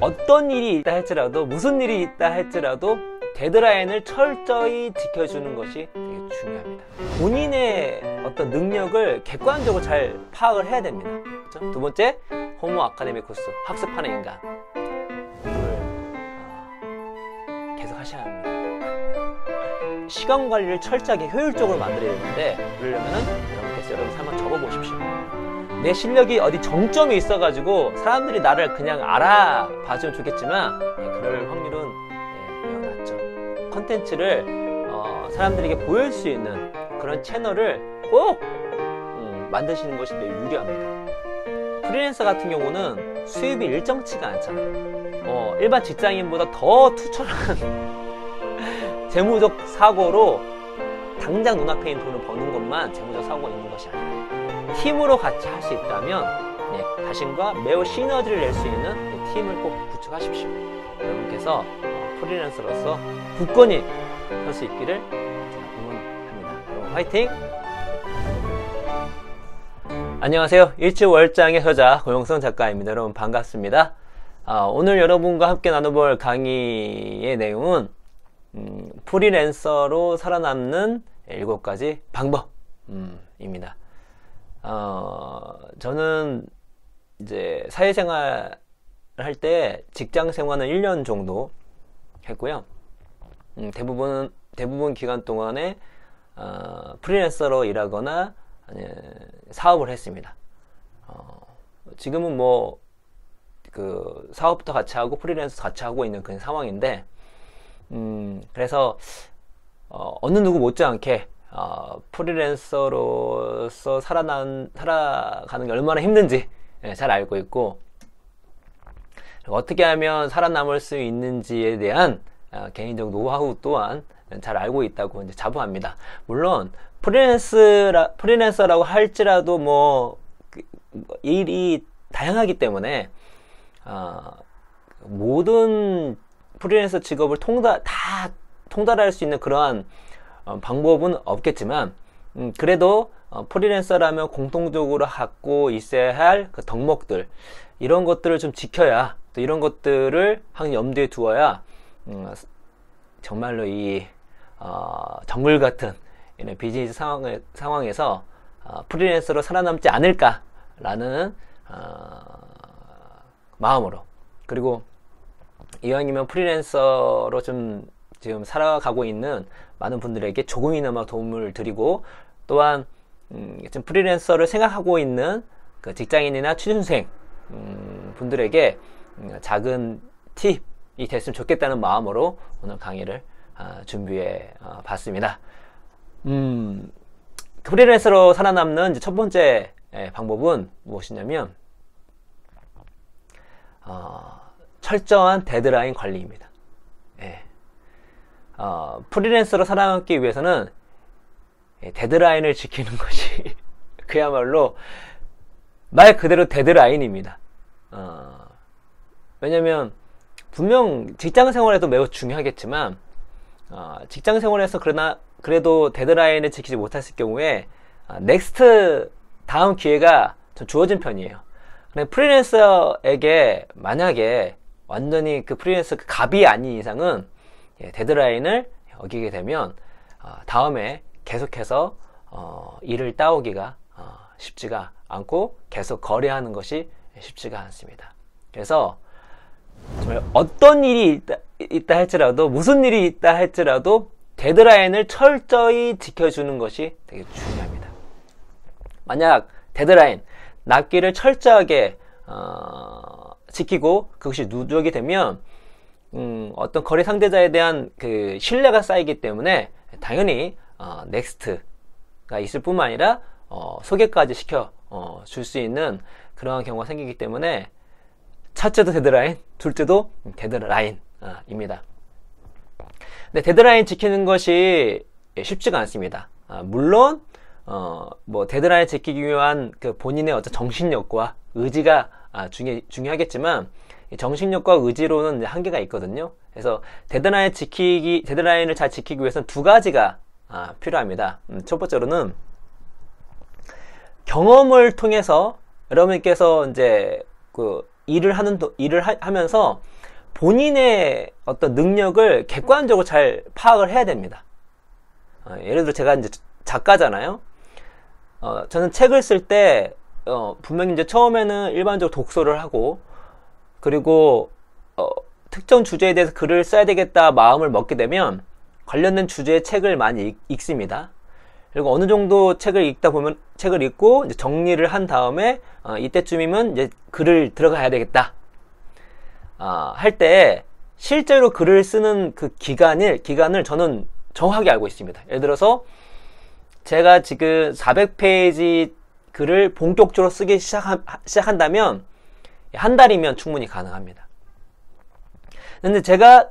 어떤 일이 있다 할지라도, 무슨 일이 있다 할지라도 데드라인을 철저히 지켜주는 것이 되게 중요합니다. 본인의 어떤 능력을 객관적으로 잘 파악을 해야 됩니다. 그렇죠? 두 번째, 호모 아카데미쿠스, 학습하는 인간. 이걸 계속 하셔야 합니다. 시간 관리를 철저하게 효율적으로 만들어야 되는데, 그러려면은 여러분께서 여러분 삶을 적어보십시오. 내 실력이 어디 정점이 있어가지고 사람들이 나를 그냥 알아봐주면 좋겠지만, 그럴 확률은 매우 낮죠. 컨텐츠를 사람들에게 보일 수 있는 그런 채널을 꼭 만드시는 것이 매우 유리합니다. 프리랜서 같은 경우는 수입이 일정치가 않잖아요. 일반 직장인보다 더 투철한 재무적 사고로 당장 눈앞에 있는 돈을 버는 것만 재무적 사고가 있는 것이 아니라, 팀으로 같이 할 수 있다면 자신과 매우 시너지를 낼 수 있는 팀을 꼭 구축하십시오. 여러분께서 프리랜서로서 굳건히 할 수 있기를 응원합니다. 여러분 화이팅! 안녕하세요. 일치월장의 저자 고영성 작가입니다. 여러분 반갑습니다. 오늘 여러분과 함께 나눠볼 강의의 내용은 프리랜서로 살아남는 7가지 방법입니다. 저는 이제 사회생활 할 때 직장 생활은 1년 정도 했고요. 대부분 기간 동안에 프리랜서로 일하거나 사업을 했습니다. 지금은 그 사업부터 같이 하고 프리랜서 같이 하고 있는 그런 상황인데, 그래서 어느 누구 못지않게 프리랜서로서 살아가는 게 얼마나 힘든지 잘 알고 있고, 어떻게 하면 살아남을 수 있는지에 대한 개인적 노하우 또한 잘 알고 있다고 이제 자부합니다. 물론 프리랜서라고 할지라도 일이 다양하기 때문에 모든 프리랜서 직업을 다 통달할 수 있는 그러한 방법은 없겠지만, 그래도 프리랜서라면 공통적으로 갖고 있어야 할 그 덕목들, 이런 것들을 좀 지켜야, 또 이런 것들을 항상 염두에 두어야 정말로 이 정글 같은 이런 비즈니스 상황에서 프리랜서로 살아남지 않을까라는 마음으로, 그리고 이왕이면 프리랜서로 좀 지금 살아가고 있는 많은 분들에게 조금이나마 도움을 드리고, 또한 좀 프리랜서를 생각하고 있는 그 직장인이나 취준생 분들에게 작은 팁이 됐으면 좋겠다는 마음으로 오늘 강의를 준비해 봤습니다. 프리랜서로 살아남는 이제 첫 번째 방법은 무엇이냐면 철저한 데드라인 관리입니다. 프리랜서로 살아남기 위해서는 데드라인을 지키는 것이 그야말로 말 그대로 데드라인입니다. 왜냐면 분명 직장 생활에도 매우 중요하겠지만, 직장 생활에서 그래도 데드라인을 지키지 못했을 경우에 넥스트 다음 기회가 좀 주어진 편이에요. 근데 프리랜서에게 만약에 완전히 그 프리랜서 갑이 아닌 이상은 데드라인을 어기게 되면 다음에 계속해서 일을 따오기가 쉽지가 않고 계속 거래하는 것이 쉽지가 않습니다. 그래서 정말 어떤 일이 있다 할지라도, 무슨 일이 있다 할지라도 데드라인을 철저히 지켜주는 것이 되게 중요합니다. 만약 데드라인, 납기를 철저하게 지키고 그것이 누적이 되면 어떤 거래 상대자에 대한 그 신뢰가 쌓이기 때문에 당연히 넥스트가 있을 뿐만 아니라 소개까지 시켜 줄 수 있는 그러한 경우가 생기기 때문에 첫째도 데드라인, 둘째도 데드라인입니다. 근데 데드라인 지키는 것이 쉽지가 않습니다. 물론 데드라인 지키기 위한 그 본인의 어떤 정신력과 의지가 중요하겠지만, 정신력과 의지로는 한계가 있거든요. 그래서 데드라인을 잘 지키기 위해서는 2가지가 필요합니다. 첫 번째로는 경험을 통해서 여러분께서 이제 일을 하면서 본인의 어떤 능력을 객관적으로 잘 파악을 해야 됩니다. 예를 들어 제가 이제 작가잖아요. 저는 책을 쓸 때 분명히 이제 처음에는 일반적으로 독서를 하고, 그리고 특정 주제에 대해서 글을 써야 되겠다 마음을 먹게 되면 관련된 주제의 책을 많이 읽습니다. 그리고 어느 정도 책을 읽고 이제 정리를 한 다음에 이때쯤이면 이제 글을 들어가야 되겠다 할 때 실제로 글을 쓰는 그 기간을 저는 정확하게 알고 있습니다. 예를 들어서 제가 지금 400페이지 글을 본격적으로 쓰기 시작한다면 한 달이면 충분히 가능합니다. 근데 제가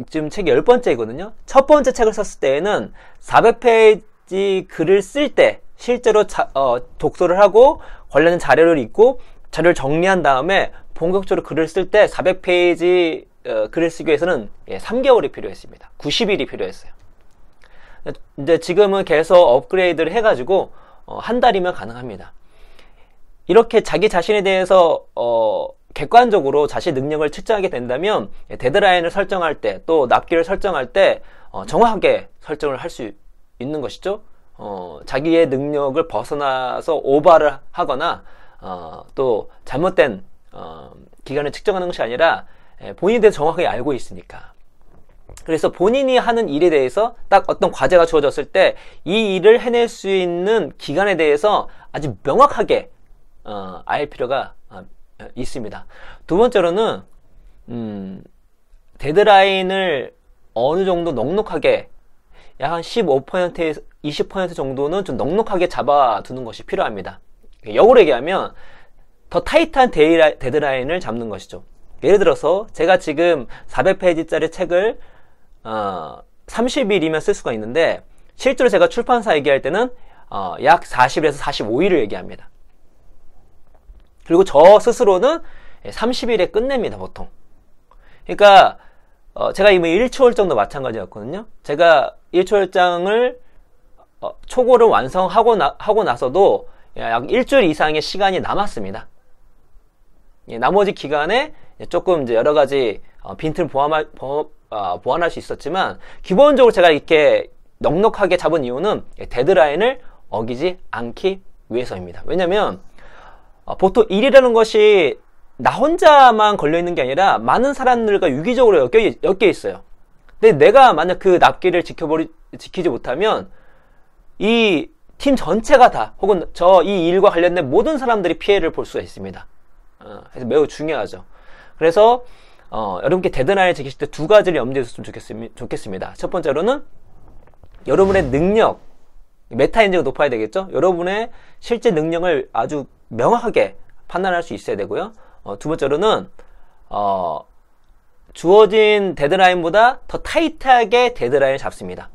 지금 책이 10번째이거든요. 첫 번째 책을 썼을 때에는 400페이지 글을 쓸 때 실제로 독서를 하고 관련된 자료를 읽고 자료를 정리한 다음에 본격적으로 글을 쓸 때 400페이지 글을 쓰기 위해서는 3개월이 필요했습니다. 90일이 필요했어요. 근데 지금은 계속 업그레이드를 해가지고 한 달이면 가능합니다. 이렇게 자기 자신에 대해서 객관적으로 자신의 능력을 측정하게 된다면 데드라인을 설정할 때, 또 납기를 설정할 때 정확하게 설정을 할 수 있는 것이죠. 자기의 능력을 벗어나서 오버를 하거나 또 잘못된 기간을 측정하는 것이 아니라 본인에 대해서 정확하게 알고 있으니까. 그래서 본인이 하는 일에 대해서 딱 어떤 과제가 주어졌을 때 이 일을 해낼 수 있는 기간에 대해서 아주 명확하게 알 필요가 있습니다. 두 번째로는 데드라인을 어느 정도 넉넉하게, 약 한 15%에서 20% 정도는 좀 넉넉하게 잡아두는 것이 필요합니다. 역으로 얘기하면 더 타이트한 데드라인을 잡는 것이죠. 예를 들어서 제가 지금 400페이지짜리 책을 30일이면 쓸 수가 있는데, 실제로 제가 출판사 얘기할 때는 약 40일에서 45일을 얘기합니다. 그리고 저 스스로는 30일에 끝냅니다, 보통. 그러니까 제가 이미 1초월장도 마찬가지였거든요. 제가 1초월장을 초고를 완성하고 나서도 약 일주일 이상의 시간이 남았습니다. 나머지 기간에 조금 이제 여러 가지 빈틈을 보완할 수 있었지만, 기본적으로 제가 이렇게 넉넉하게 잡은 이유는 데드라인을 어기지 않기 위해서입니다. 왜냐면 보통 일이라는 것이 나 혼자만 걸려있는 게 아니라 많은 사람들과 유기적으로 엮여 있어요. 근데 내가 만약 그 납기를 지키지 못하면 이 팀 전체가 다, 혹은 이 일과 관련된 모든 사람들이 피해를 볼 수가 있습니다. 그래서 매우 중요하죠. 그래서 여러분께 데드라인을 지키실 때 두 가지를 염두에 두셨으면 좋겠습니다. 첫 번째로는 여러분의 능력, 메타 인지가 높아야 되겠죠. 여러분의 실제 능력을 아주 명확하게 판단할 수 있어야 되고요. 두 번째로는 주어진 데드라인보다 더 타이트하게 데드라인을 잡습니다.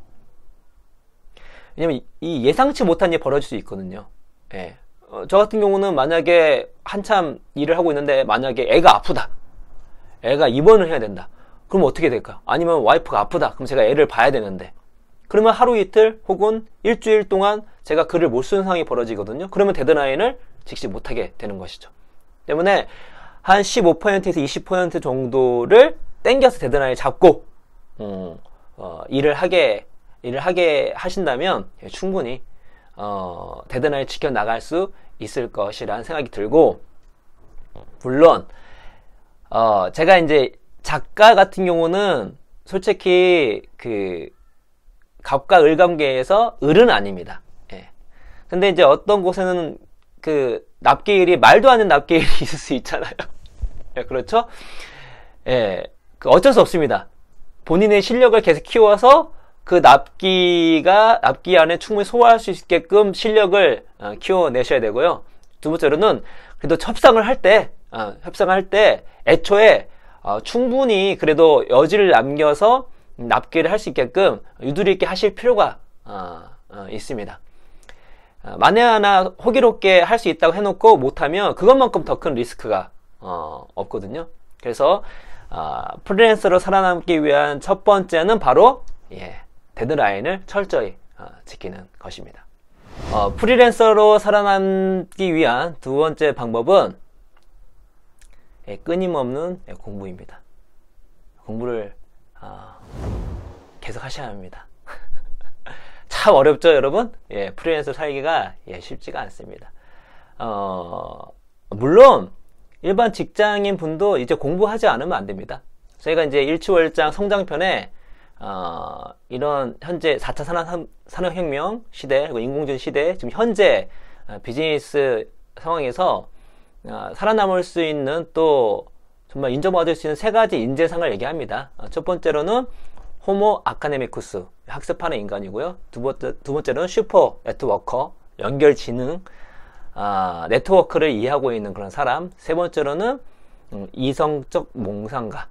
왜냐면 이 예상치 못한 일이 벌어질 수 있거든요. 예. 저 같은 경우는 만약에 한참 일을 하고 있는데 만약에 애가 아프다, 애가 입원을 해야 된다, 그럼 어떻게 될까요? 아니면 와이프가 아프다, 그럼 제가 애를 봐야 되는데, 그러면 하루 이틀 혹은 일주일 동안 제가 글을 못 쓰는 상황이 벌어지거든요. 그러면 데드라인을 지키지 못하게 되는 것이죠. 때문에 한 15%에서 20% 정도를 땡겨서 데드라인을 잡고 일을 하게 하신다면 충분히 데드라인을 지켜나갈 수 있을 것이라는 생각이 들고, 물론 제가 이제 작가 같은 경우는 솔직히 그 갑과 을관계에서 을은 아닙니다. 예. 근데 이제 어떤 곳에는 그 납기일이 말도 안 되는 납기일이 있을 수 있잖아요. 예, 그렇죠? 예, 그 어쩔 수 없습니다. 본인의 실력을 계속 키워서 그 납기 안에 충분히 소화할 수 있게끔 실력을 키워내셔야 되고요. 두 번째로는 그래도 협상을 할 때 애초에 충분히 그래도 여지를 남겨서 납기를 할 수 있게끔 유두리 있게 하실 필요가 있습니다. 만에 하나 호기롭게 할 수 있다고 해놓고 못하면 그것만큼 더 큰 리스크가 없거든요. 그래서 프리랜서로 살아남기 위한 첫 번째는 바로 데드라인을 철저히 지키는 것입니다. 프리랜서로 살아남기 위한 두 번째 방법은 끊임없는 공부입니다. 공부를 계속 하셔야 합니다. 참 어렵죠, 여러분? 프리랜서 살기가 쉽지가 않습니다. 물론 일반 직장인 분도 이제 공부하지 않으면 안 됩니다. 저희가 이제 일치월장 성장편에 이런 현재 4차 산업혁명 시대, 그리고 인공지능 시대, 지금 현재 비즈니스 상황에서 살아남을 수 있는 또 정말 인정받을 수 있는 3가지 인재상을 얘기합니다. 첫 번째로는 호모 아카데미쿠스, 학습하는 인간이고요. 두 번째로는 슈퍼 네트워커, 연결지능, 네트워크를 이해하고 있는 그런 사람. 세 번째로는 이성적 몽상가,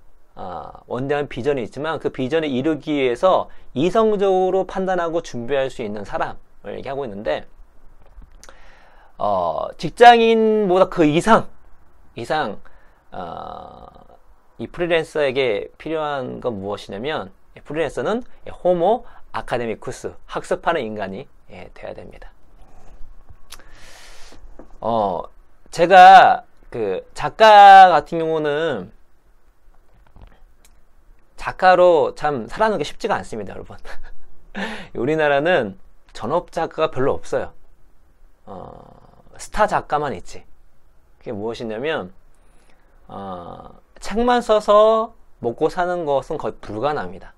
원대한 비전이 있지만 그 비전을 이루기 위해서 이성적으로 판단하고 준비할 수 있는 사람을 얘기하고 있는데, 직장인보다 그 이상, 이 프리랜서에게 필요한 건 무엇이냐면, 프리랜서는 호모 아카데미쿠스, 학습하는 인간이 돼야 됩니다. 제가 그 작가 같은 경우는 작가로 참 살아가는 게 쉽지가 않습니다, 여러분. 우리나라는 전업 작가가 별로 없어요. 스타 작가만 있지. 그게 무엇이냐면, 책만 써서 먹고 사는 것은 거의 불가능합니다.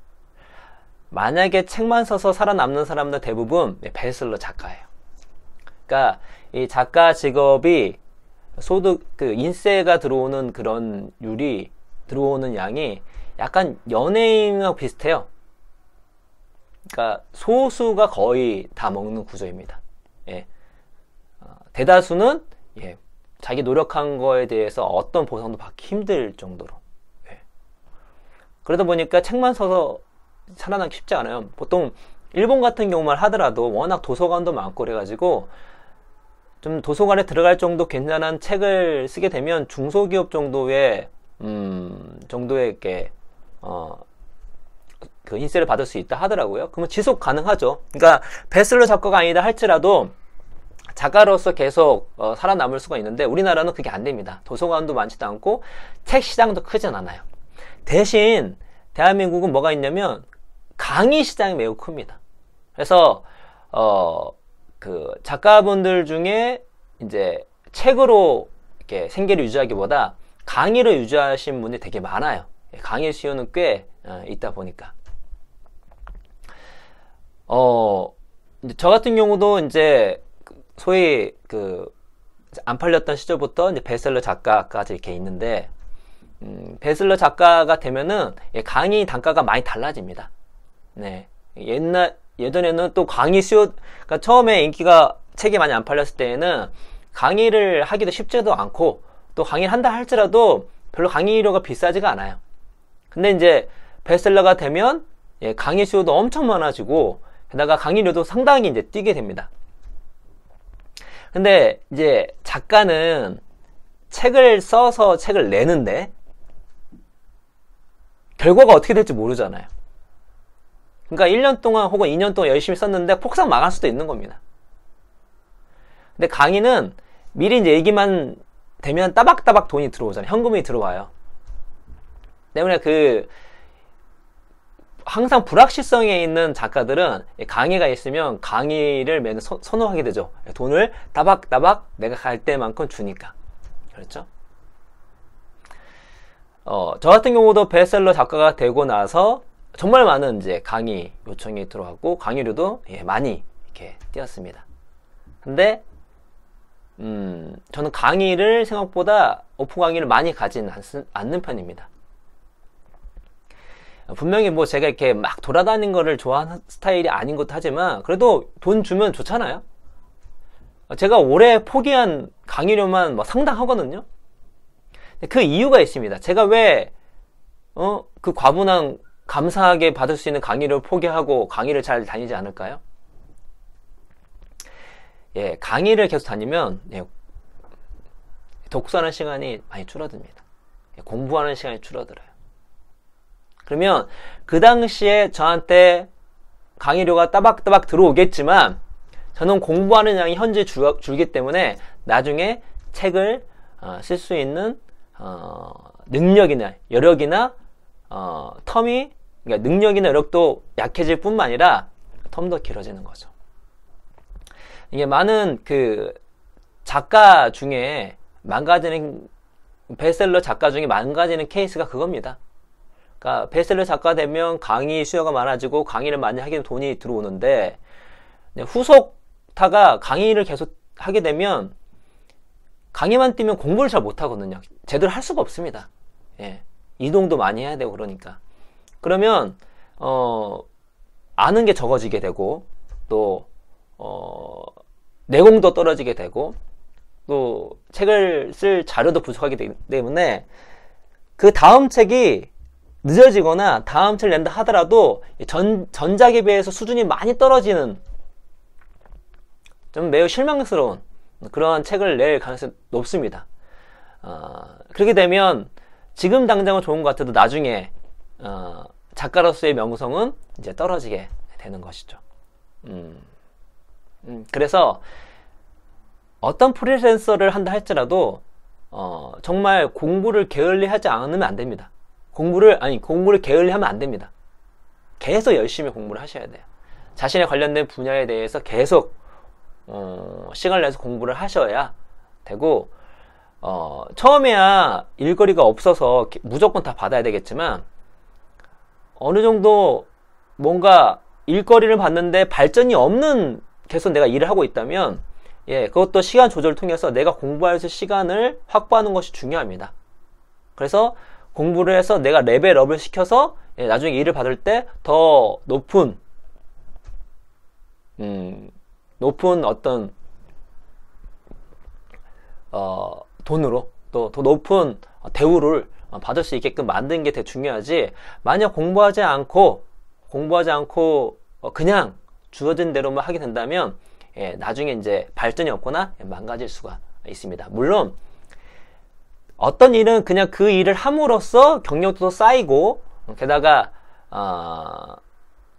만약에 책만 써서 살아남는 사람들 대부분 베스트셀러 작가예요. 그러니까 이 작가 직업이 인세가 들어오는 그런 율이, 들어오는 양이 약간 연예인하고 비슷해요. 그러니까 소수가 거의 다 먹는 구조입니다. 대다수는 자기 노력한 거에 대해서 어떤 보상도 받기 힘들 정도로. 그러다 보니까 책만 써서 살아남기 쉽지 않아요. 보통 일본 같은 경우만 하더라도 워낙 도서관도 많고 그래가지고 좀 도서관에 들어갈 정도 괜찮은 책을 쓰게 되면 중소기업 정도의 이렇게 그 인세를 받을 수 있다 하더라고요. 그러면 지속 가능하죠. 그러니까 베스트셀러 작가가 아니다 할지라도 작가로서 계속 살아남을 수가 있는데, 우리나라는 그게 안 됩니다. 도서관도 많지도 않고 책 시장도 크진 않아요. 대신 대한민국은 뭐가 있냐면 강의 시장이 매우 큽니다. 그래서 그 작가분들 중에 이제 책으로 이렇게 생계를 유지하기보다 강의로 유지하신 분이 되게 많아요. 강의 수요는 꽤 있다 보니까. 저 같은 경우도 이제 소위 안 팔렸던 시절부터 이제 베스트셀러 작가까지 이렇게 있는데, 베스트셀러 작가가 되면은 강의 단가가 많이 달라집니다. 네. 예전에는 또 강의 수요, 그러니까 처음에 인기가 책이 많이 안 팔렸을 때에는 강의를 하기도 쉽지도 않고, 또 강의를 한다 할지라도 별로 강의료가 비싸지가 않아요. 근데 이제 베스트셀러가 되면 강의 수요도 엄청 많아지고, 게다가 강의료도 상당히 이제 뛰게 됩니다. 근데 이제 작가는 책을 써서 책을 내는데 결과가 어떻게 될지 모르잖아요. 그러니까 1년 동안 혹은 2년 동안 열심히 썼는데 폭삭 망할 수도 있는 겁니다. 근데 강의는 미리 이제 얘기만 되면 따박따박 돈이 들어오잖아요. 현금이 들어와요. 때문에 항상 불확실성에 있는 작가들은 강의가 있으면 강의를 매년 선호하게 되죠. 돈을 따박따박 내가 갈 때만큼 주니까. 그렇죠? 저 같은 경우도 베스트셀러 작가가 되고 나서 정말 많은 이제 강의 요청이 들어왔고, 강의료도 많이 이렇게 뛰었습니다. 근데, 저는 강의를 생각보다 오픈 강의를 많이 가지는 않는 편입니다. 분명히 뭐 제가 이렇게 막 돌아다니는 거를 좋아하는 스타일이 아닌 것도 하지만, 그래도 돈 주면 좋잖아요. 제가 올해 포기한 강의료만 상당하거든요. 그 이유가 있습니다. 제가 왜 그 과분한 감사하게 받을 수 있는 강의를 포기하고 강의를 잘 다니지 않을까요? 강의를 계속 다니면 독서하는 시간이 많이 줄어듭니다. 공부하는 시간이 줄어들어요. 그러면 그 당시에 저한테 강의료가 따박따박 들어오겠지만, 저는 공부하는 양이 현재 줄기 때문에 나중에 책을 쓸 수 있는 능력이나 여력이나 텀이, 그러니까 능력이나 여력도 약해질 뿐만 아니라 텀도 길어지는 거죠. 이게 많은 그 작가 중에 망가지는, 베스트셀러 작가 중에 망가지는 케이스가 그겁니다. 그러니까 베스트셀러 작가 되면 강의 수요가 많아지고 강의를 많이 하게 되면 돈이 들어오는데, 후속타가 강의를 계속 하게 되면 강의만 뛰면 공부를 잘 못하거든요. 제대로 할 수가 없습니다. 예. 이동도 많이 해야 되고 그러니까. 그러면 아는 게 적어지게 되고, 또 내공도 떨어지게 되고, 또 책을 쓸 자료도 부족하기 때문에 그 다음 책이 늦어지거나 다음 책을 낸다 하더라도 전작에 비해서 수준이 많이 떨어지는, 좀 매우 실망스러운 그러한 책을 낼 가능성이 높습니다. 그렇게 되면 지금 당장은 좋은 것 같아도 나중에 작가로서의 명성은 이제 떨어지게 되는 것이죠. 그래서 어떤 프리랜서를 한다 할지라도 정말 공부를 게을리 하지 않으면 안 됩니다. 공부를 게을리 하면 안 됩니다. 계속 열심히 공부를 하셔야 돼요. 자신에 관련된 분야에 대해서 계속 시간을 내서 공부를 하셔야 되고, 처음에야 일거리가 없어서 무조건 다 받아야 되겠지만, 어느 정도 뭔가 일거리를 받는데 발전이 없는 계속 내가 일을 하고 있다면, 예, 그것도 시간 조절을 통해서 내가 공부할 수 있는 시간을 확보하는 것이 중요합니다. 그래서 공부를 해서 내가 레벨업을 시켜서, 예, 나중에 일을 받을 때 더 높은 어떤 돈으로 또 더 높은 대우를 받을 수 있게끔 만드는 게 되게 중요하지, 만약 공부하지 않고 그냥 주어진 대로만 하게 된다면, 예, 나중에 이제 발전이 없거나 망가질 수가 있습니다. 물론 어떤 일은 그냥 그 일을 함으로써 경력도 쌓이고, 게다가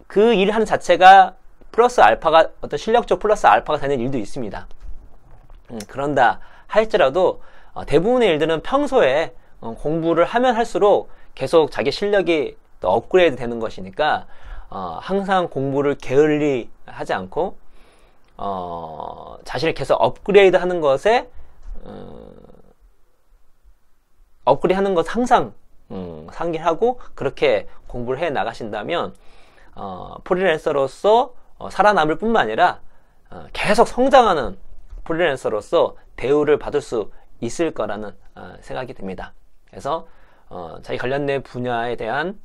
그 일을 하는 자체가 플러스 알파가, 어떤 실력적 플러스 알파가 되는 일도 있습니다. 그런다 할지라도 대부분의 일들은 평소에 공부를 하면 할수록 계속 자기 실력이 또 업그레이드 되는 것이니까, 항상 공부를 게을리 하지 않고 자신을 계속 업그레이드 하는 것에 항상 상기하고 그렇게 공부를 해 나가신다면 프리랜서로서 살아남을 뿐만 아니라 계속 성장하는 프리랜서로서 대우를 받을 수 있을 거라는 생각이 듭니다. 그래서 자기 관련된 분야에 대한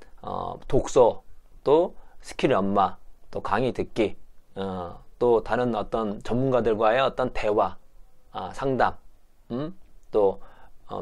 독서, 또 스킬 연마, 또 강의 듣기, 또 다른 어떤 전문가들과의 어떤 대화, 상담, 또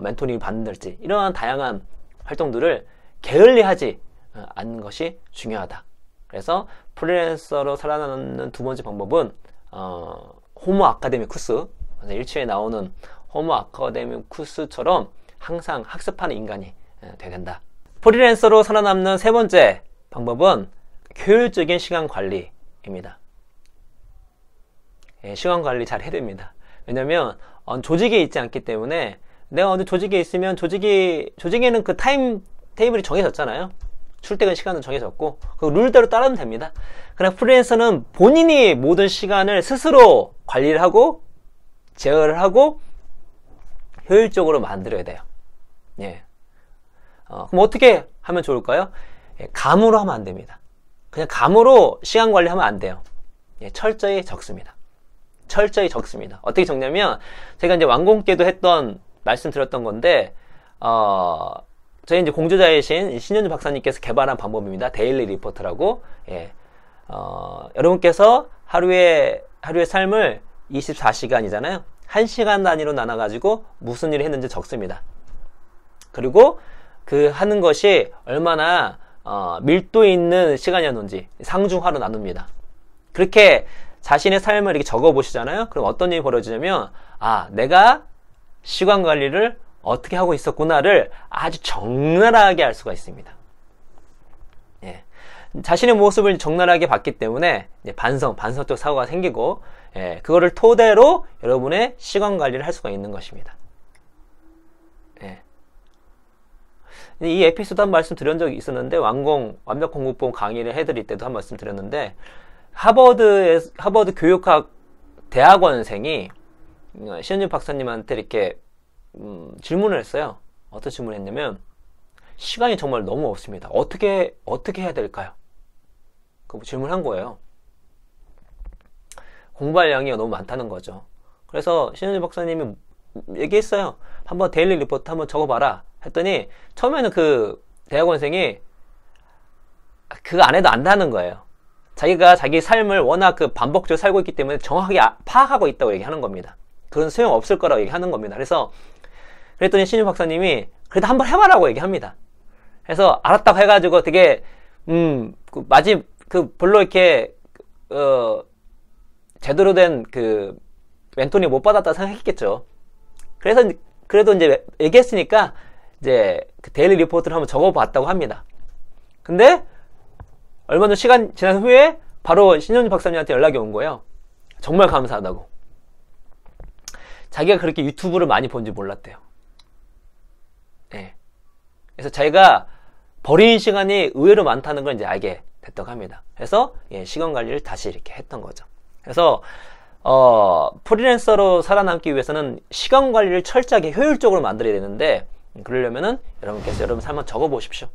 멘토링 받는달지, 이러한 다양한 활동들을 게을리하지 않는 것이 중요하다. 그래서 프리랜서로 살아남는 두 번째 방법은 호모 아카데미 쿠스, 일주일에 나오는 호모 아카데미 쿠스처럼 항상 학습하는 인간이 돼야 된다. 프리랜서로 살아남는 세 번째 방법은 효율적인 시간 관리입니다. 예, 시간 관리 잘 해야 됩니다. 왜냐면 조직에 있지 않기 때문에, 내가 어느 조직에 있으면 조직에는 그 타임 테이블이 정해졌잖아요. 출퇴근 시간은 정해졌고 그 룰대로 따르면 됩니다. 그러나 프리랜서는 본인이 모든 시간을 스스로 관리를 하고 제어를 하고 효율적으로 만들어야 돼요. 예. 그럼 어떻게 하면 좋을까요? 예, 감으로 하면 안 됩니다. 그냥 감으로 시간 관리하면 안 돼요. 예, 철저히 적습니다. 철저히 적습니다. 어떻게 적냐면, 제가 이제 완공께도 말씀드렸던 건데, 저희 이제 공저자이신 신현주 박사님께서 개발한 방법입니다. 데일리 리포트라고. 예. 여러분께서 하루의 삶을 24시간이잖아요. 1시간 단위로 나눠가지고 무슨 일을 했는지 적습니다. 그리고 그 하는 것이 얼마나 밀도 있는 시간이었는지 상중하로 나눕니다. 그렇게 자신의 삶을 이렇게 적어 보시잖아요. 그럼 어떤 일이 벌어지냐면, 내가 시간 관리를 어떻게 하고 있었구나를 아주 적나라하게 알 수가 있습니다. 예. 자신의 모습을 적나라하게 봤기 때문에 반성적 사고가 생기고, 예, 그거를 토대로 여러분의 시간 관리를 할 수가 있는 것입니다. 예. 이 에피소드 한 말씀 드린 적이 있었는데, 완벽 공부법 강의를 해드릴 때도 한 말씀 드렸는데, 하버드 교육학 대학원생이 신현준 박사님한테 이렇게 질문을 했어요. 어떤 질문을 했냐면, 시간이 정말 너무 없습니다. 어떻게 해야 될까요? 그 질문을 한 거예요. 공부할 양이 너무 많다는 거죠. 그래서 신현준 박사님이 얘기했어요. 한번 데일리 리포트 한번 적어봐라 했더니, 처음에는 그 대학원생이 그 안에도 안다는 거예요. 자기가 자기 삶을 워낙 그 반복적으로 살고 있기 때문에 정확하게 파악하고 있다고 얘기하는 겁니다. 그건 소용없을 거라고 얘기하는 겁니다. 그랬더니 신현준 박사님이 그래도 한번 해봐라고 얘기합니다. 그래서 알았다고 해가지고 되게 별로 이렇게 제대로 된 그 멘토링 못 받았다 생각했겠죠. 그래도 이제 얘기했으니까 이제 그 데일리 리포트를 한번 적어봤다고 합니다. 근데 얼마 전 시간 지난 후에 바로 신현준 박사님한테 연락이 온 거예요. 정말 감사하다고. 자기가 그렇게 유튜브를 많이 본지 몰랐대요. 네. 그래서 자기가 버린 시간이 의외로 많다는 걸 이제 알게 됐다고 합니다. 그래서 시간 관리를 다시 이렇게 했던 거죠. 그래서 프리랜서로 살아남기 위해서는 시간 관리를 철저하게 효율적으로 만들어야 되는데, 그러려면은 여러분께서 여러분 삶을 적어 보십시오.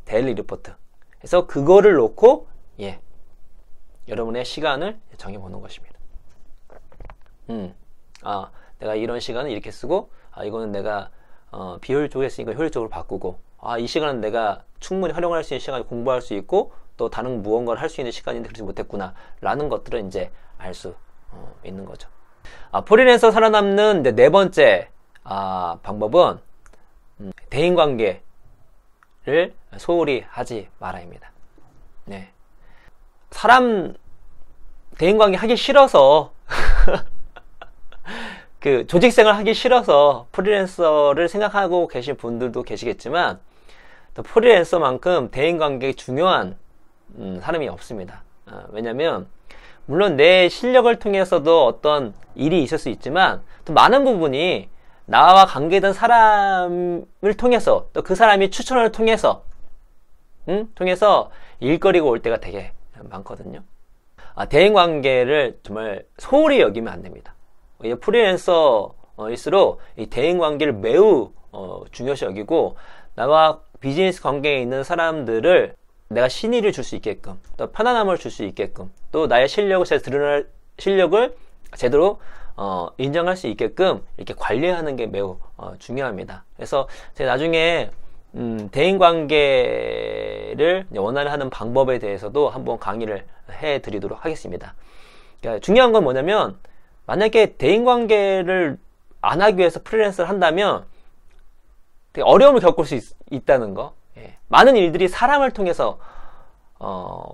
데일리 리포트. 그래서 그거를 놓고 여러분의 시간을 정해 보는 것입니다. 내가 이런 시간은 이렇게 쓰고, 이거는 내가 비효율적으로 했으니까 효율적으로 바꾸고, 이 시간은 내가 충분히 활용할 수 있는 시간을 공부할 수 있고, 또 다른 무언가를 할 수 있는 시간인데 그렇지 못했구나 라는 것들을 이제 알 수 있는 거죠. 프리랜서 살아남는 이제 네 번째 방법은 대인관계를 소홀히 하지 말아입니다. 네. 사람 대인관계 하기 싫어서 그 조직생활 하기 싫어서 프리랜서를 생각하고 계신 분들도 계시겠지만, 또 프리랜서만큼 대인관계가 중요한 사람이 없습니다. 왜냐면 물론 내 실력을 통해서도 어떤 일이 있을 수 있지만, 또 많은 부분이 나와 관계된 사람을 통해서, 또 그 사람이 추천을 통해서 일거리가 올 때가 되게 많거든요. 대인관계를 정말 소홀히 여기면 안 됩니다. 프리랜서일수록 이 대인관계를 매우 중요시 여기고, 나와 비즈니스 관계에 있는 사람들을 내가 신의를 줄 수 있게끔, 또 편안함을 줄 수 있게끔, 또 나의 실력을 제대로 인정할 수 있게끔 이렇게 관리하는 게 매우 중요합니다. 그래서 제가 나중에 대인관계를 원활하는 방법에 대해서도 한번 강의를 해드리도록 하겠습니다. 그러니까 중요한 건 뭐냐면, 만약에 대인관계를 안 하기 위해서 프리랜서를 한다면 되게 어려움을 겪을 수 있다는 거. 많은 일들이 사람을 통해서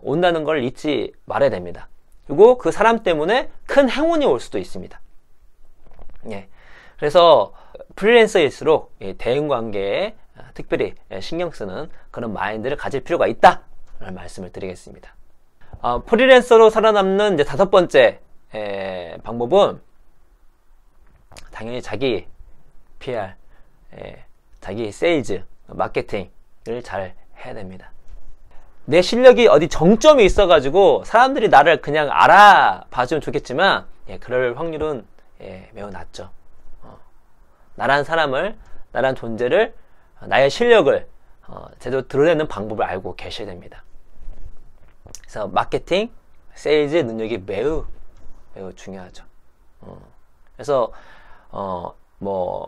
온다는 걸 잊지 말아야 됩니다. 그리고 그 사람 때문에 큰 행운이 올 수도 있습니다. 그래서 프리랜서일수록 대인관계에 특별히 신경 쓰는 그런 마인드를 가질 필요가 있다 라는 말씀을 드리겠습니다. 프리랜서로 살아남는 이제 다섯 번째 방법은 당연히 자기 PR, 자기 세일즈, 마케팅을 잘 해야 됩니다. 내 실력이 어디 정점이 있어가지고 사람들이 나를 그냥 알아봐주면 좋겠지만, 그럴 확률은 매우 낮죠. 나란 존재를, 나의 실력을 제대로 드러내는 방법을 알고 계셔야 됩니다. 그래서 마케팅, 세일즈 능력이 매우 중요하죠. 그래서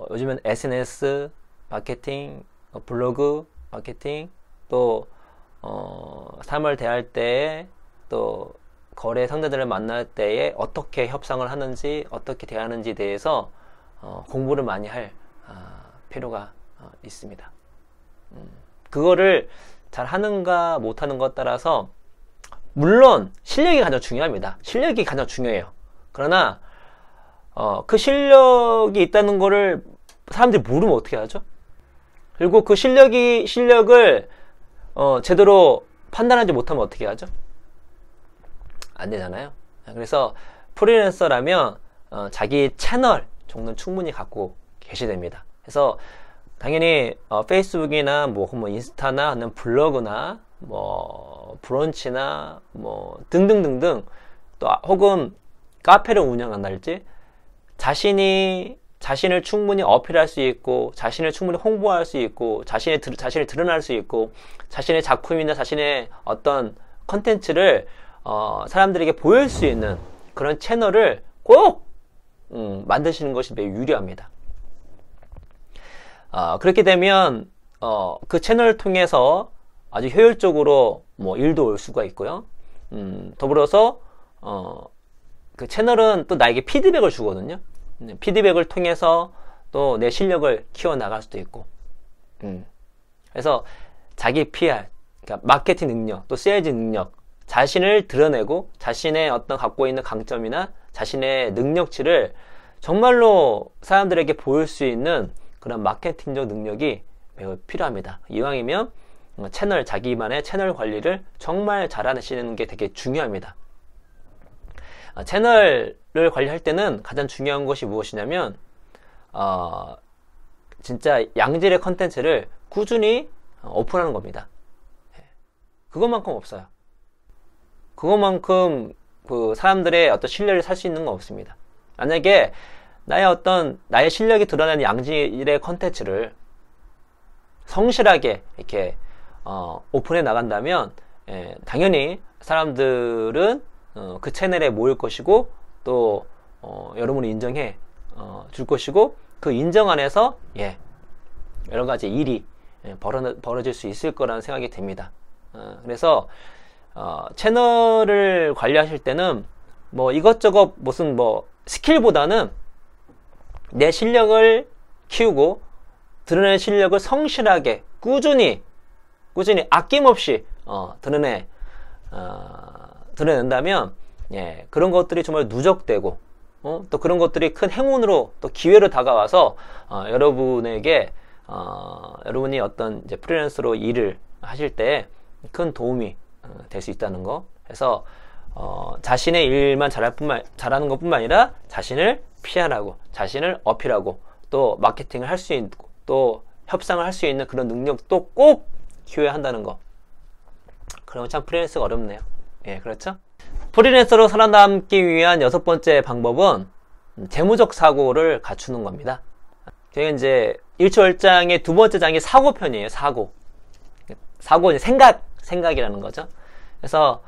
요즘은 SNS 마케팅, 블로그 마케팅, 또 사람을 대할 때에, 또 거래 상대들을 만날 때에 어떻게 협상을 하는지, 어떻게 대하는지에 대해서 공부를 많이 할 필요가 있습니다. 그거를 잘 하는가 못하는 것 따라서, 물론 실력이 가장 중요합니다. 실력이 가장 중요해요. 그러나 그 실력이 있다는 거를 사람들이 모르면 어떻게 하죠? 그리고 그 실력을 제대로 판단하지 못하면 어떻게 하죠? 안 되잖아요. 그래서 프리랜서라면 자기 채널 정도는 충분히 갖고 계셔야 됩니다. 그래서 당연히 페이스북이나 뭐 인스타나 아니면 블로그나 뭐 브런치나 뭐 등등등등, 또 혹은 카페를 운영한달지, 자신을 충분히 어필할 수 있고, 자신을 충분히 홍보할 수 있고, 자신을 드러날 수 있고, 자신의 작품이나 자신의 어떤 컨텐츠를 사람들에게 보일 수 있는 그런 채널을 꼭 만드시는 것이 매우 유리합니다. 그렇게 되면 그 채널을 통해서 아주 효율적으로 뭐 일도 올 수가 있고요. 더불어서 그 채널은 또 나에게 피드백을 주거든요. 피드백을 통해서 또 내 실력을 키워나갈 수도 있고, 그래서 자기 PR, 그러니까 마케팅 능력, 또 세일즈 능력, 자신을 드러내고 자신의 어떤 갖고 있는 강점이나 자신의 능력치를 정말로 사람들에게 보일 수 있는 그런 마케팅적 능력이 매우 필요합니다. 이왕이면 자기만의 채널 관리를 정말 잘하시는 게 되게 중요합니다. 채널을 관리할 때는 가장 중요한 것이 무엇이냐면 진짜 양질의 컨텐츠를 꾸준히 오픈하는 겁니다. 그것만큼 없어요. 그것만큼 그 사람들의 어떤 신뢰를 살 수 있는 건 없습니다. 만약에 나의 실력이 드러나는 양질의 컨텐츠를 성실하게 이렇게 오픈해 나간다면, 당연히 사람들은 그 채널에 모일 것이고, 또 여러분을 인정해 줄 것이고, 그 인정 안에서 여러 가지 일이 벌어질 수 있을 거라는 생각이 듭니다. 그래서 채널을 관리하실 때는 뭐 이것저것 무슨 뭐 스킬보다는 내 실력을 키우고 드러낼 실력을 성실하게 꾸준히 아낌없이 드러낸다면, 그런 것들이 정말 누적되고, 또 그런 것들이 큰 행운으로 또 기회로 다가와서 여러분에게 여러분이 어떤 이제 프리랜서로 일을 하실 때 큰 도움이 될 수 있다는 거. 그래서 자신의 일만 잘하는 것뿐만 아니라 자신을 PR하고 자신을 어필하고 또 마케팅을 할 수 있고 또 협상을 할 수 있는 그런 능력도 꼭 기여한다는 거. 그러면 참 프리랜서가 어렵네요. 그렇죠? 프리랜서로 살아남기 위한 6번째 방법은 재무적 사고를 갖추는 겁니다. 저희가 이제 일초월장의 2번째 장이 사고편이에요. 사고는 생각이라는 거죠. 그래서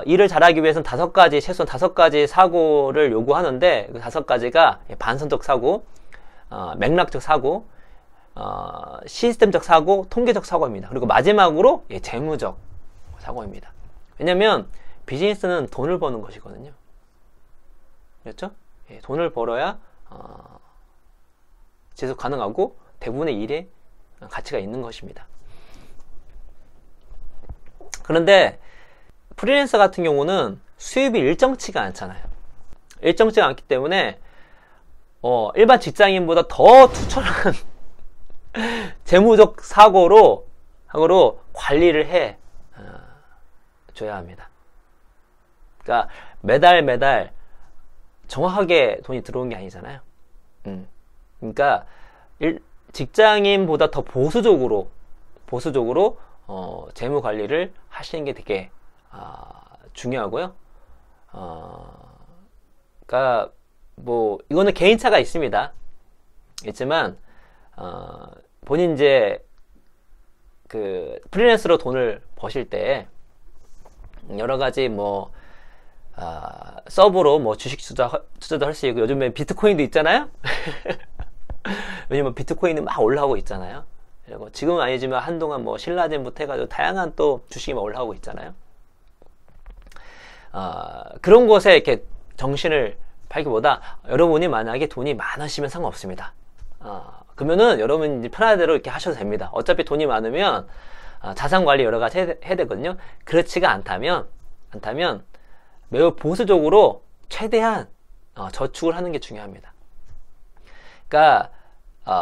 일을 잘하기 위해서는 최소한 5가지 사고를 요구하는데, 그 5가지가 반선적 사고, 맥락적 사고, 시스템적 사고, 통계적 사고입니다. 그리고 마지막으로 재무적 사고입니다. 왜냐면 비즈니스는 돈을 버는 것이거든요. 그렇죠? 돈을 벌어야 지속 가능하고 대부분의 일에 가치가 있는 것입니다. 그런데 프리랜서 같은 경우는 수입이 일정치가 않잖아요. 일정치가 않기 때문에 일반 직장인보다 더 투철한 재무적 사고로 관리를 해 줘야 합니다. 그러니까 매달 정확하게 돈이 들어오는 게 아니잖아요. 그러니까 직장인보다 더 보수적으로 재무 관리를 하시는 게 되게 중요하고요. 그러니까 뭐 이거는 개인차가 있지만 본인 이제 그 프리랜서로 돈을 버실 때 여러 가지 뭐 서브로 뭐 주식 투자도 할 수 있고, 요즘에 비트코인도 있잖아요. 왜냐면 비트코인은 막 올라오고 있잖아요. 그리고 지금은 아니지만 한동안 뭐 신라젠부터 해가지고 다양한 또 주식이 막 올라오고 있잖아요. 그런 곳에 이렇게 정신을 팔기보다 여러분이 만약에 돈이 많으시면 상관없습니다. 그러면은 여러분 이제 편한 대로 이렇게 하셔도 됩니다. 어차피 돈이 많으면 자산 관리 여러 가지 해야 되거든요. 그렇지가 않다면 매우 보수적으로 최대한 저축을 하는 게 중요합니다. 그러니까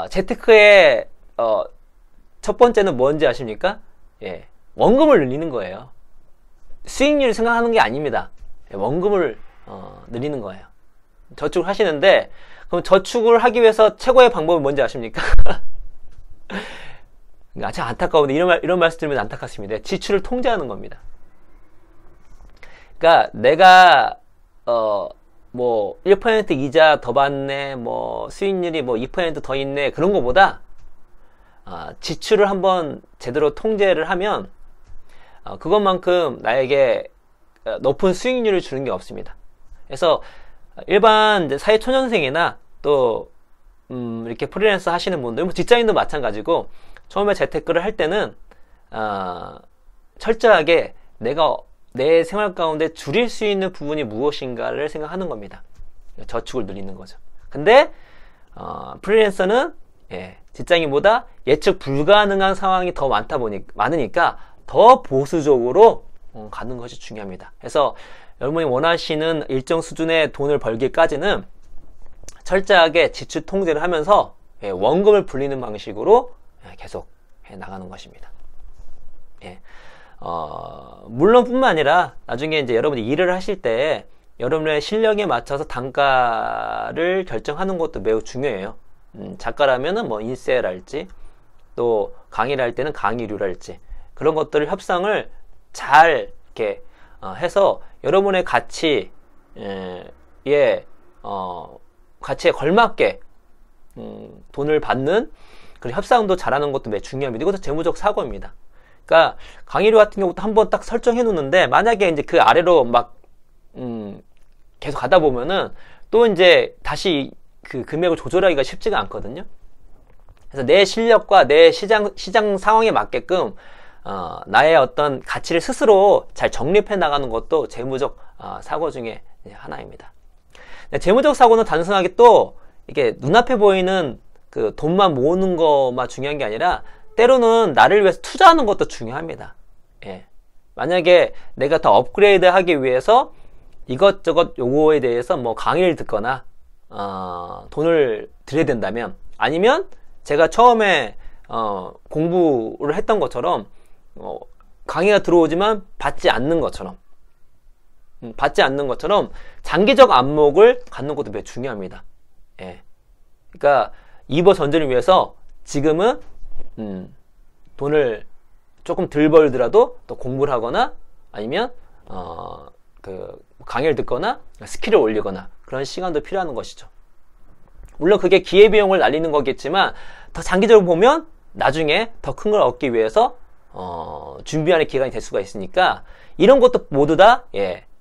재테크의 첫 번째는 뭔지 아십니까? 원금을 늘리는 거예요. 수익률을 생각하는 게 아닙니다. 원금을 늘리는 거예요. 저축을 하시는데, 그럼 저축을 하기 위해서 최고의 방법은 뭔지 아십니까? 참 안타까운데 이런 말씀 드리면 안타깝습니다. 지출을 통제하는 겁니다. 그러니까 내가 뭐 1% 이자 더 받네, 뭐 수익률이 뭐 2% 더 있네, 그런 거보다 지출을 한번 제대로 통제를 하면 그것만큼 나에게 높은 수익률을 주는 게 없습니다. 그래서 일반 이제 사회초년생이나 또 이렇게 프리랜서 하시는 분들, 뭐 직장인도 마찬가지고 처음에 재테크를 할 때는 철저하게 내가 내 생활 가운데 줄일 수 있는 부분이 무엇인가를 생각하는 겁니다. 저축을 늘리는 거죠. 근데 프리랜서는 직장인보다 예측 불가능한 상황이 더 많으니까 더 보수적으로 가는 것이 중요합니다. 그래서 여러분이 원하시는 일정 수준의 돈을 벌기까지는 철저하게 지출 통제를 하면서 원금을 불리는 방식으로 계속 나가는 것입니다. 물론 뿐만 아니라 나중에 이제 여러분이 일을 하실 때 여러분의 실력에 맞춰서 단가를 결정하는 것도 매우 중요해요. 작가라면은 뭐 인세랄지, 또 강의를 할 때는 강의료랄지, 그런 것들을 협상을 잘 이렇게 해서 여러분의 가치에 걸맞게 돈을 받는 그런 협상도 잘하는 것도 매우 중요합니다. 이것도 재무적 사고입니다. 그러니까 강의료 같은 경우도 한번 딱 설정해 놓는데, 만약에 이제 그 아래로 막 계속 가다 보면은 또 이제 다시 그 금액을 조절하기가 쉽지가 않거든요. 그래서 내 실력과 내 시장 상황에 맞게끔 나의 어떤 가치를 스스로 잘 정립해 나가는 것도 재무적 사고 중에 하나입니다. 재무적 사고는 단순하게 또 이게 눈앞에 보이는 그 돈만 모으는 것만 중요한 게 아니라 때로는 나를 위해서 투자하는 것도 중요합니다. 만약에 내가 더 업그레이드 하기 위해서 이것저것 요거에 대해서 뭐 강의를 듣거나 돈을 들여야 된다면, 아니면 제가 처음에 공부를 했던 것처럼 강의가 들어오지만 받지 않는 것처럼 장기적 안목을 갖는 것도 매우 중요합니다. 그러니까 이버 전전을 위해서 지금은 돈을 조금 덜 벌더라도 또 공부를 하거나, 아니면 그 강의를 듣거나 스킬을 올리거나, 그런 시간도 필요한 것이죠. 물론 그게 기회비용을 날리는 거겠지만 더 장기적으로 보면 나중에 더 큰 걸 얻기 위해서 준비하는 기간이 될 수가 있으니까, 이런 것도 모두 다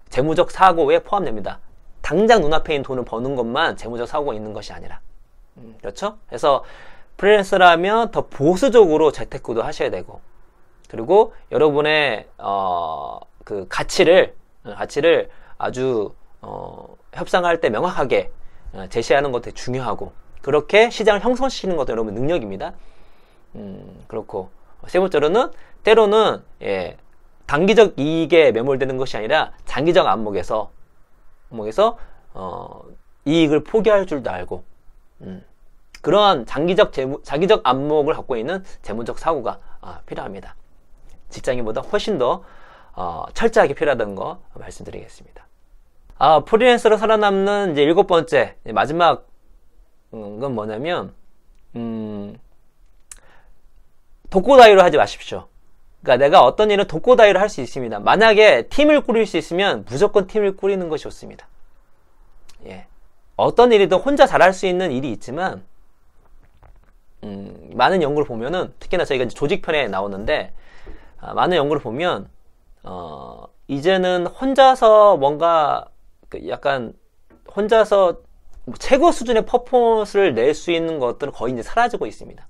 재무적 사고에 포함됩니다. 당장 눈앞에 있는 돈을 버는 것만 재무적 사고가 있는 것이 아니라. 그렇죠? 그래서 프리랜서라면 더 보수적으로 재테크도 하셔야 되고, 그리고 여러분의 그 가치를 아주 협상할 때 명확하게 제시하는 것도 되게 중요하고, 그렇게 시장을 형성시키는 것도 여러분 능력입니다. 그렇고, 세 번째로는 때로는 단기적 이익에 매몰되는 것이 아니라 장기적 안목에서 이익을 포기할 줄도 알고, 그러한 장기적 안목을 갖고 있는 재무적 사고가 필요합니다. 직장인보다 훨씬 더 철저하게 필요하다는 거 말씀드리겠습니다. 프리랜서로 살아남는 이제 7번째, 마지막 건 뭐냐면 독고다이로 하지 마십시오. 그러니까 내가 어떤 일은 독고다이로 할 수 있습니다. 만약에 팀을 꾸릴 수 있으면 무조건 팀을 꾸리는 것이 좋습니다. 어떤 일이든 혼자 잘할 수 있는 일이 있지만, 많은 연구를 보면은, 특히나 저희가 이제 조직편에 나오는데, 많은 연구를 보면 이제는 혼자서 뭔가 약간 혼자서 최고 수준의 퍼포먼스를 낼 수 있는 것들은 거의 이제 사라지고 있습니다.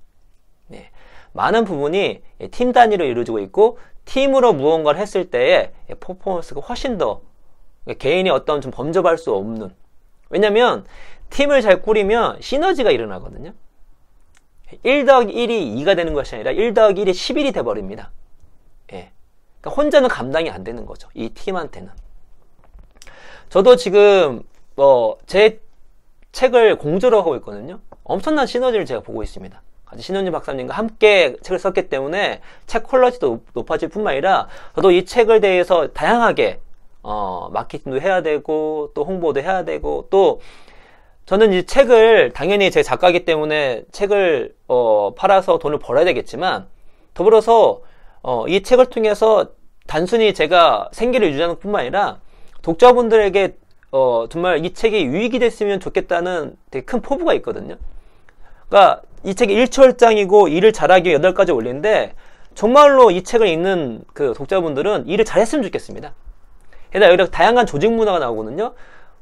많은 부분이 팀 단위로 이루어지고 있고, 팀으로 무언가를 했을 때의 퍼포먼스가 훨씬 더 개인이 어떤 좀 범접할 수 없는, 왜냐면 팀을 잘 꾸리면 시너지가 일어나거든요. 1 더하기 1이 2가 되는 것이 아니라 1 더하기 1이 11이 돼버립니다. 그러니까 혼자는 감당이 안 되는 거죠, 이 팀한테는. 저도 지금 제 책을 공저로 하고 있거든요. 엄청난 시너지를 제가 보고 있습니다. 같이 신현주 박사님과 함께 책을 썼기 때문에 책 퀄리티도 높아질 뿐만 아니라, 저도 이 책을 대해서 다양하게 마케팅도 해야 되고, 또 홍보도 해야 되고, 또 저는 이 책을 당연히 제 작가이기 때문에 책을 팔아서 돈을 벌어야 되겠지만 더불어서 이 책을 통해서 단순히 제가 생계를 유지하는 뿐만 아니라 독자분들에게 정말 이 책이 유익이 됐으면 좋겠다는 되게 큰 포부가 있거든요. 그러니까 이 책이 일처월장이고 일을 잘하기 위해 8가지 원리인데 정말로 이 책을 읽는 그 독자분들은 일을 잘했으면 좋겠습니다. 게다가 여기 다양한 조직 문화가 나오거든요.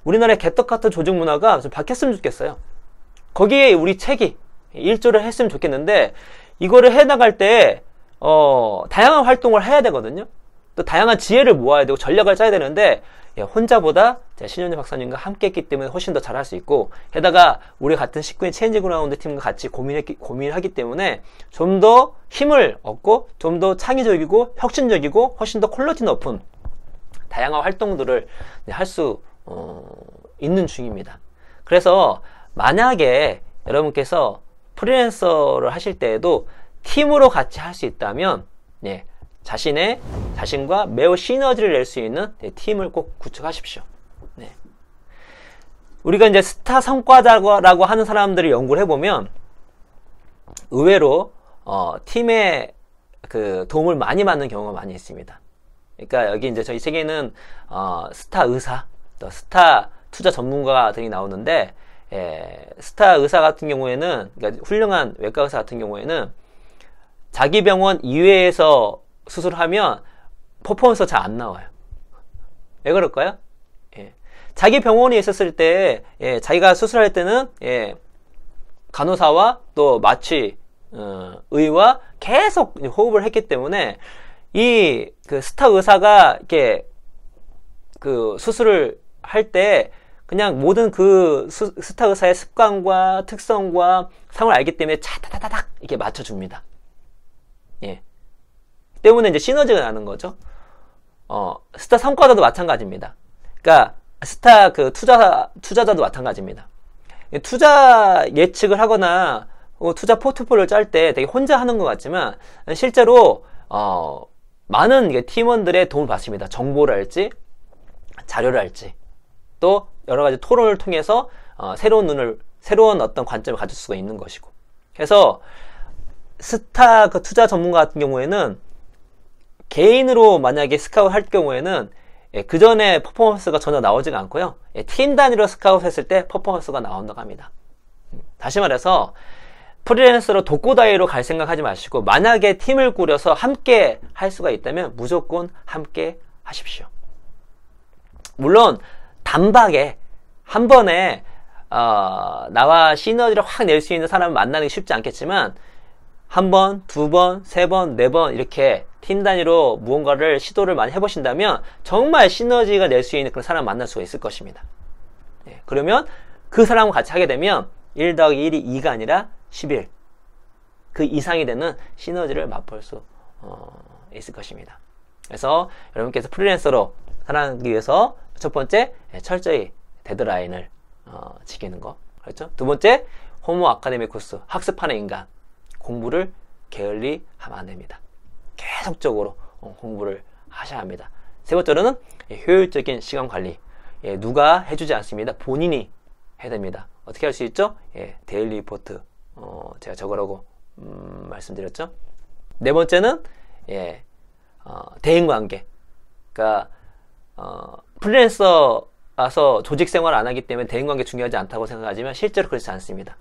우리나라의 개떡 같은 조직 문화가 좀 바뀌었으면 좋겠어요. 거기에 우리 책이 일조를 했으면 좋겠는데 이거를 해나갈 때 다양한 활동을 해야 되거든요. 또 다양한 지혜를 모아야 되고 전략을 짜야 되는데 혼자보다 제가 신현주 박사님과 함께 했기 때문에 훨씬 더 잘할 수 있고 게다가 우리 같은 식구인 체인지 그라운드 팀과 같이 고민하기 때문에 좀 더 힘을 얻고 좀 더 창의적이고 혁신적이고 훨씬 더 퀄리티 높은 다양한 활동들을 할 수 있는 중입니다. 그래서 만약에 여러분께서 프리랜서를 하실 때에도 팀으로 같이 할 수 있다면 자신과 매우 시너지를 낼 수 있는 팀을 꼭 구축하십시오. 네. 우리가 이제 스타 성과자라고 하는 사람들을 연구를 해보면 의외로 팀에 그 도움을 많이 받는 경우가 많이 있습니다. 그러니까 여기 이제 저희 책에는 스타 의사, 또 스타 투자 전문가 등이 나오는데 스타 의사 같은 경우에는 그러니까 훌륭한 외과 의사 같은 경우에는 자기 병원 이외에서 수술하면 퍼포먼스가 잘 안 나와요. 왜 그럴까요? 자기 병원에 있었을 때 자기가 수술할 때는 간호사와 또 마취 의와 계속 호흡을 했기 때문에 이 그 스타 의사가 이렇게 그 수술을 할 때 그냥 모든 그 스타 의사의 습관과 특성과 상을 알기 때문에 차다다닥 이렇게 맞춰줍니다. 때문에 이제 시너지가 나는 거죠. 스타 성과자도 마찬가지입니다. 그러니까 스타 그 투자자도 마찬가지입니다. 투자 예측을 하거나 투자 포트폴리오를 짤 때 되게 혼자 하는 것 같지만 실제로 많은 팀원들의 도움을 받습니다. 정보를 할지 자료를 할지 또 여러 가지 토론을 통해서 새로운 어떤 관점을 가질 수가 있는 것이고 그래서 스타 그 투자 전문가 같은 경우에는 개인으로 만약에 스카웃 할 경우에는 그 전에 퍼포먼스가 전혀 나오지가 않고요. 팀 단위로 스카웃 했을 때 퍼포먼스가 나온다고 합니다. 다시 말해서 프리랜서로 독고다이로 갈 생각하지 마시고 만약에 팀을 꾸려서 함께 할 수가 있다면 무조건 함께 하십시오. 물론 단박에 한 번에 나와 시너지를 확 낼 수 있는 사람을 만나는 게 쉽지 않겠지만 한 번, 두 번, 세 번, 네 번 이렇게 팀 단위로 무언가를 시도를 많이 해보신다면 정말 시너지가 낼 수 있는 그런 사람을 만날 수가 있을 것입니다. 그러면 그 사람과 같이 하게 되면 1 더하기 1이 2가 아니라 11 그 이상이 되는 시너지를 맛볼 수 있을 것입니다. 그래서 여러분께서 프리랜서로 살아가기 위해서 첫 번째 철저히 데드라인을 지키는 거 그렇죠? 두 번째 호모 아카데미쿠스 학습하는 인간 공부를 게을리 하면 안 됩니다. 계속적으로 공부를 하셔야 합니다. 세 번째로는 효율적인 시간 관리 누가 해주지 않습니다. 본인이 해야 됩니다. 어떻게 할 수 있죠? 데일리 리포트 제가 적으라고 말씀드렸죠. 네 번째는 대인관계 그러니까 프리랜서라서 조직 생활을 안 하기 때문에 대인관계 중요하지 않다고 생각하지만 실제로 그렇지 않습니다.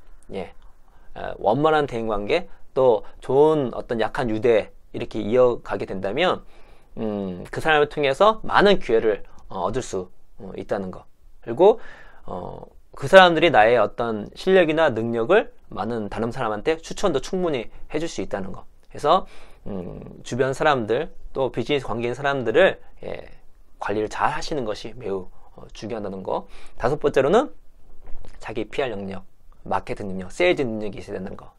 원만한 대인관계 또 좋은 어떤 약한 유대 이렇게 이어가게 된다면 그 사람을 통해서 많은 기회를 얻을 수 있다는 거 그리고 그 사람들이 나의 어떤 실력이나 능력을 많은 다른 사람한테 추천도 충분히 해줄 수 있다는 거 그래서 주변 사람들 또 비즈니스 관계인 사람들을 관리를 잘 하시는 것이 매우 중요하다는 거 다섯 번째로는 자기 PR 능력 마케팅 능력, 세일즈 능력이 있어야 된다는 거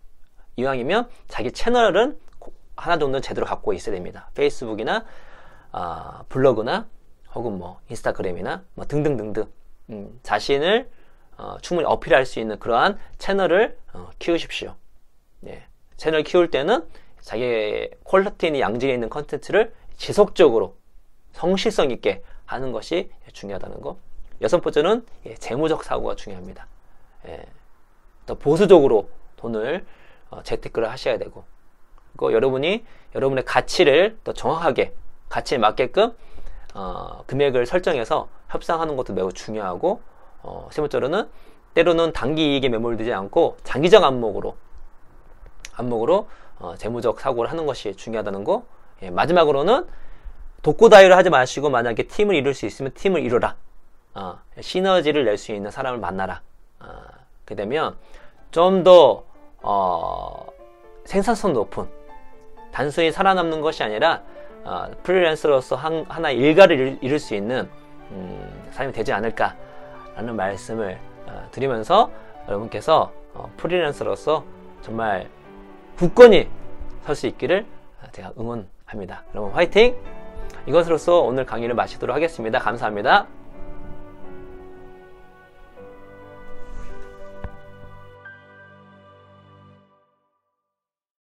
이왕이면 자기 채널은 하나 정도는 제대로 갖고 있어야 됩니다. 페이스북이나 블로그나 혹은 뭐 인스타그램이나 뭐 등등등등 자신을 충분히 어필할 수 있는 그러한 채널을 키우십시오. 채널 키울 때는 자기의 퀄리티 있는 양질이 있는 컨텐츠를 지속적으로 성실성 있게 하는 것이 중요하다는 거. 여섯 번째는 재무적 사고가 중요합니다. 더 보수적으로 돈을 재테크를 하셔야 되고, 그리고 여러분이 여러분의 가치를 더 정확하게 가치에 맞게끔 금액을 설정해서 협상하는 것도 매우 중요하고, 세 번째로는 때로는 단기 이익에 매몰되지 않고 장기적 안목으로 재무적 사고를 하는 것이 중요하다는 거. 마지막으로는 독고다이를 하지 마시고, 만약에 팀을 이룰 수 있으면 팀을 이루라. 시너지를 낼 수 있는 사람을 만나라. 그렇게 되면 좀 더 생산성 높은, 단순히 살아남는 것이 아니라 프리랜서로서 하나의 일가를 이룰 수 있는 사람이 되지 않을까라는 말씀을 드리면서, 여러분께서 프리랜서로서 정말 굳건히 설 수 있기를 제가 응원합니다. 여러분 화이팅! 이것으로써 오늘 강의를 마치도록 하겠습니다. 감사합니다.